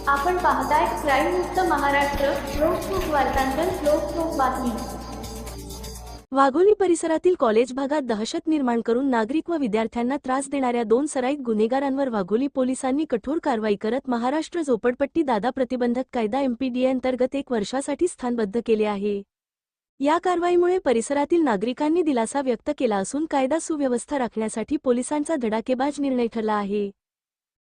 आपण पाहताय क्राईम मुक्त महाराष्ट्र. लोकसुख वार्तांकन, लोकसुख बातमी. वाघोली परिसरातील कॉलेज भागात दहशत निर्माण करून नागरिक व विद्यार्थ्यांना त्रास देणाऱ्या 2 सराईत गुन्हेगारांवर वाघोली पोलिसांनी कठोर कारवाई करत महाराष्ट्र झोपडपट्टी दादा प्रतिबंधक कायदा MPDA अंतर्गत 1 वर्षासाठी स्थानबद्ध केले आहे. या कारवाईमुळे परिसरातील नागरिकांनी दिलासा व्यक्त केला असून कायदा सुव्यवस्था राखण्यासाठी पोलिसांचा धडाकेबाज निर्णय ठरला आहे.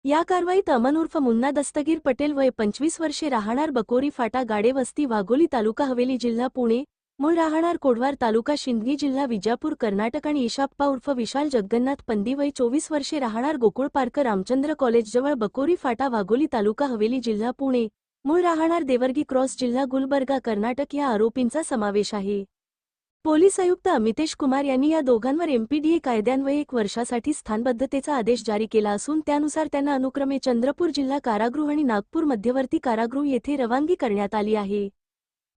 या कारवाईत अमन उर्फ मुन्ना दस्तगीर पटेल वय 25 वर्षे राहणार बकोरी फाटा गाडे वस्ती वाघोली तालुका हवेली जिल्हा पुणे, मूळ राहणार कोडवार तालुका शिंदगी जिल्हा विजापूर कर्नाटक आणि ईशाप्पा उर्फ विशाल जगन्नाथ पंदी वय 24 वर्षे राहणार गोकुळ पार्क रामचंद्र कॉलेज जवळ बकोरी फाटा वाघोली तालुका हवेली जिल्हा पुणे, मूळ राहणार देवर्गी क्रॉस जिल्हा गुलबर्गा कर्नाटक या आरोपींचा समावेश आहे. पोलीस आयुक्त अमितेश कुमार यांनी या दोघांवर MPDA कायद्यान्वये 1 वर्षासाठी स्थानबद्धतेचा आदेश जारी केला असून त्यानुसार त्यांना अनुक्रमे चंद्रपूर जिल्हा कारागृह आणि नागपूर मध्यवर्ती कारागृह येथे रवानगी करण्यात आली आहे.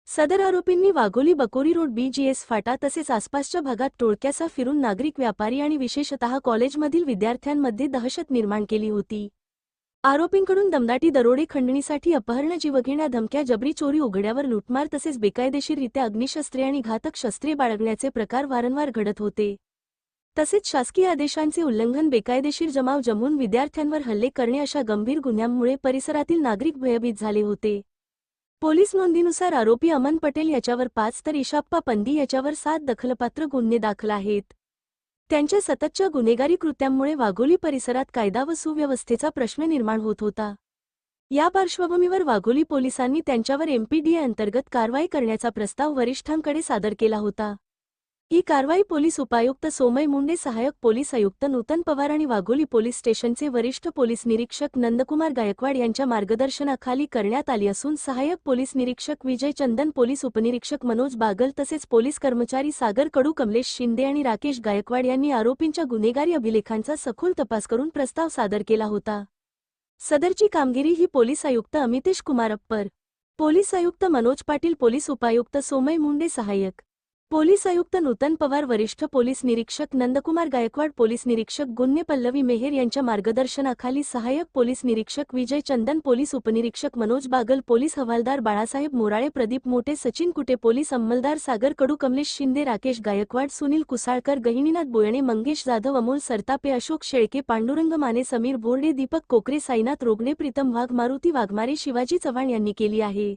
सदर आरोपींनी वाघोली बकोरी रोड BGS फाटा तसेच आसपासच्या भागात टोळक्यासह फिरून नागरिक व्यापारी आणि विशेषतः कॉलेजमधील विद्यार्थ्यांमध्ये दहशत निर्माण केली होती. आरोपींकडून दमदाटी दरोडे खंडणीसाठी अपहरण जीवघेण्या धमक्या जबरी चोरी उघड्यावर लूटमार तसेच बेकायदेशीररित्या अग्निशस्त्रे आणि घातक शस्त्रे बाळगण्याचे प्रकार वारंवार घडत होते. तसेच शासकीय आदेशांचे उल्लंघन बेकायदेशीर जमाव जमवून विद्यार्थ्यांवर हल्ले करणे अशा गंभीर गुन्ह्यांमुळे परिसरातील नागरिक भयभीत झाले होते. पोलीस नोंदीनुसार आरोपी अमन पटेल याच्यावर 5 तर ईशाप्पा पंदी याच्यावर 7 दखलपात्र गुन्हे दाखल आहेत. त्यांच्या सततच्या गुन्हेगारी कृत्यांमुळे वाघोली परिसरात कायदा व सुव्यवस्थेचा प्रश्न निर्माण होत होता. या पार्श्वभूमीवर वाघोली पोलिसांनी त्यांच्यावर MPDA अंतर्गत कारवाई करण्याचा प्रस्ताव वरिष्ठांकडे सादर केला होता. ही कारवाई पोलीस उपायुक्त सोमय मुंडे, सहाय्यक पोलीस आयुक्त नूतन पवार आणि वाघोली पोलीस स्टेशनचे वरिष्ठ पोलीस निरीक्षक नंदकुमार गायकवाड यांच्या मार्गदर्शनाखाली करण्यात आली असून सहाय्यक पोलीस निरीक्षक विजय चंदन, पोलीस उपनिरीक्षक मनोज बागल तसेच पोलीस कर्मचारी सागर कडू, कमलेश शिंदे आणि राकेश गायकवाड यांनी आरोपींच्या गुन्हेगारी अभिलेखांचा सखोल तपास करून प्रस्ताव सादर केला होता. सदरची कामगिरी ही पोलीस आयुक्त अमितेश कुमार अप्पर, पोलीस आयुक्त मनोज पाटील, पोलीस उपायुक्त सोमय मुंडे, सहाय्यक पोलीस आयुक्त नूतन पवार, वरिष्ठ पोलीस निरीक्षक नंदकुमार गायकवाड, पोलीस निरीक्षक गुन्हे पल्लवी मेहेर यांच्या मार्गदर्शनाखाली सहाय्यक पोलीस निरीक्षक विजय चंदन, पोलीस उपनिरीक्षक मनोज बागल, पोलीस हवालदार बाळासाहेब मोराळे, प्रदीप मोठे, सचिन कुटे, पोलीस अंमलदार सागर कडू, कमलेश शिंदे, राकेश गायकवाड, सुनील कुसाळकर, गहिनीनाथ बोयणे, मंगेश जाधव, अमोल सरतापे, अशोक शेळके, पांडुरंग माने, समीर भोरडे, दीपक कोकरे, साईनाथ रोगणे, प्रीतम वाघ, मारुती वाघमारे, शिवाजी चव्हाण यांनी केली आहे.